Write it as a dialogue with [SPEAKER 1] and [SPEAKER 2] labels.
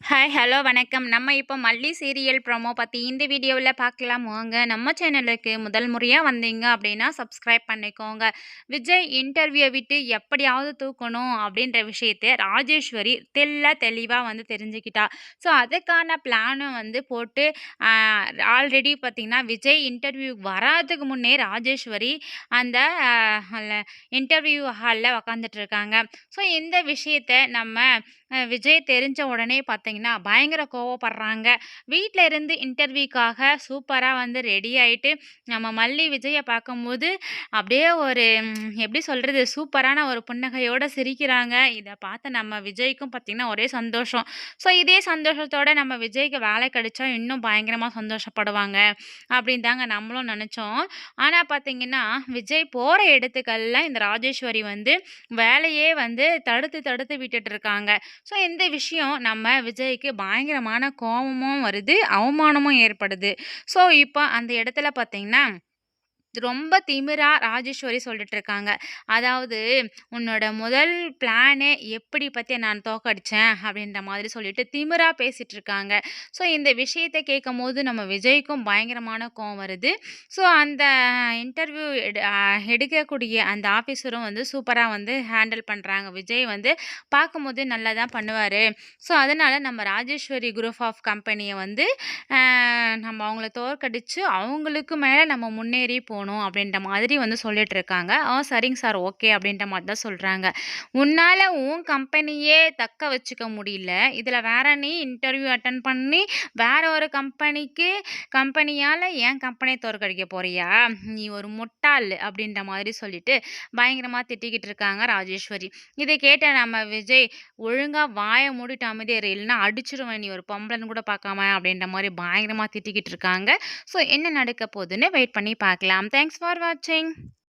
[SPEAKER 1] Hi, hello, வணக்கம். நம்ம இப்போ மல்லி சீரியல் ப்ரோமோ பத்தி இந்த வீடியோவில் பார்க்கலாம் வாங்க. நம்ம சேனலுக்கு முதல் முறையா வந்தீங்க அப்படின்னா சப்ஸ்கிரைப் பண்ணிக்கோங்க. விஜய் இன்டர்வியூ விட்டு எப்படியாவது தூக்கணும் அப்படின்ற விஷயத்த ராஜேஸ்வரி தெளிவா வந்து தெரிஞ்சுக்கிட்டா. ஸோ அதுக்கான பிளானும் வந்து போட்டு ஆல்ரெடி பார்த்தீங்கன்னா, விஜய் இன்டர்வியூ வராதுக்கு முன்னே ராஜேஸ்வரி அந்த இன்டர்வியூ ஹாலில் உக்காந்துட்டு இருக்காங்க. ஸோ இந்த விஷயத்த நம்ம விஜய் தெரிஞ்ச உடனே பார்த்தீங்கன்னா, பயங்கர கோவப்படுறாங்க. வீட்ல இருந்து இன்டர்வியூக்காக சூப்பரா வந்து ரெடி ஆயிட்டு, நம்ம மல்லி விஜய பார்க்கும்போது, அப்படியே ஒரு எப்படி சொல்றது? சூப்பரான ஒரு புன்னகையோட சிரிக்கிறாங்க. இத பார்த்து நம்ம விஜய்க்கும் பார்த்தீங்கன்னா, ஒரே சந்தோஷம். ஸோ இதே சந்தோஷத்தோட நம்ம விஜய்க்கு வேலை கிடைச்சா இன்னும் பயங்கரமா சந்தோஷப்படுவாங்க. அப்படின்னு தாங்க நம்மளும் நெனச்சோம். ஆனா பார்த்தீங்கன்னா, விஜய் போற இடத்துக்கெல்லாம் இந்த ராஜேஸ்வரி வந்து வேலையே வந்து தடுத்து தடுத்து விட்டுட்டு இருக்காங்க. ஸோ இந்த விஷயம் நம்ம விஜய்க்கு பயங்கரமான கோவமும் வருது, அவமானமும் ஏற்படுது. ஸோ இப்போ அந்த இடத்துல பார்த்தீங்கன்னா, ரொம்ப திமிரா ராஜேஸ்வரி சொல்லிட்டு இருக்காங்க. அதாவது, "உன்னோட முதல் பிளானே எப்படி பத்தி நான் தோக்கடிச்சேன்." அப்படின்ற மாதிரி சொல்லிட்டு திமிரா பேசிட்டு இருக்காங்க. ஸோ இந்த விஷயத்த கேட்கும்போது நம்ம விஜய்க்கும் பயங்கரமான கோவம் வருது. ஸோ அந்த இன்டர்வியூ எடுக்கக்கூடிய அந்த ஆஃபீஸரும் வந்து சூப்பரா வந்து ஹேண்டில் பண்றாங்க. விஜய் வந்து பார்க்கும்போது நல்லா தான் பண்ணுவாரு. ஸோ அதனால நம்ம ராஜேஸ்வரி குரூப் ஆஃப் கம்பெனிய வந்து அ நம்ம அவங்கள தோற்கடிச்சு, அவங்களுக்கு மேல நம்ம முன்னேறி போணும் அப்படின்ற மாதிரி வந்து சொல்லிட்டு இருக்காங்க. சரிங்க சார், ஓகே அப்படின்ற மாரி தான் சொல்றாங்க. உன்னால உன் கம்பெனியே தக்க வச்சுக்க முடியல. இதுல வேற நீ இன்டர்வியூ அட்டெண்ட் பண்ணி வேற ஒரு கம்பெனியால என் கம்பெனிய தோற்கடிக்க போறியா? நீ ஒரு முட்டாள் அப்படின்ற மாதிரி சொல்லிட்டு பயங்கரமா திட்டிக்கிட்டு இருக்காங்க ராஜேஸ்வரி. இத கேட்ட நம்ம விஜய், "ஒழுங்கா வாய மூடிட்டு அமைதியா இரு. இல்லன்னா அடிச்சுருவேன். நீ ஒரு பொம்பளன்னு கூட பார்க்காம." அப்படின்ற மாரி பயங்கரமா திட்டிக்கிட்டு இருக்காங்க. ஸோ என்ன நடக்க போதுன்னு வெயிட் பண்ணி பார்க்கலாம். தேங்க்ஸ் ஃபார் வாட்சிங்.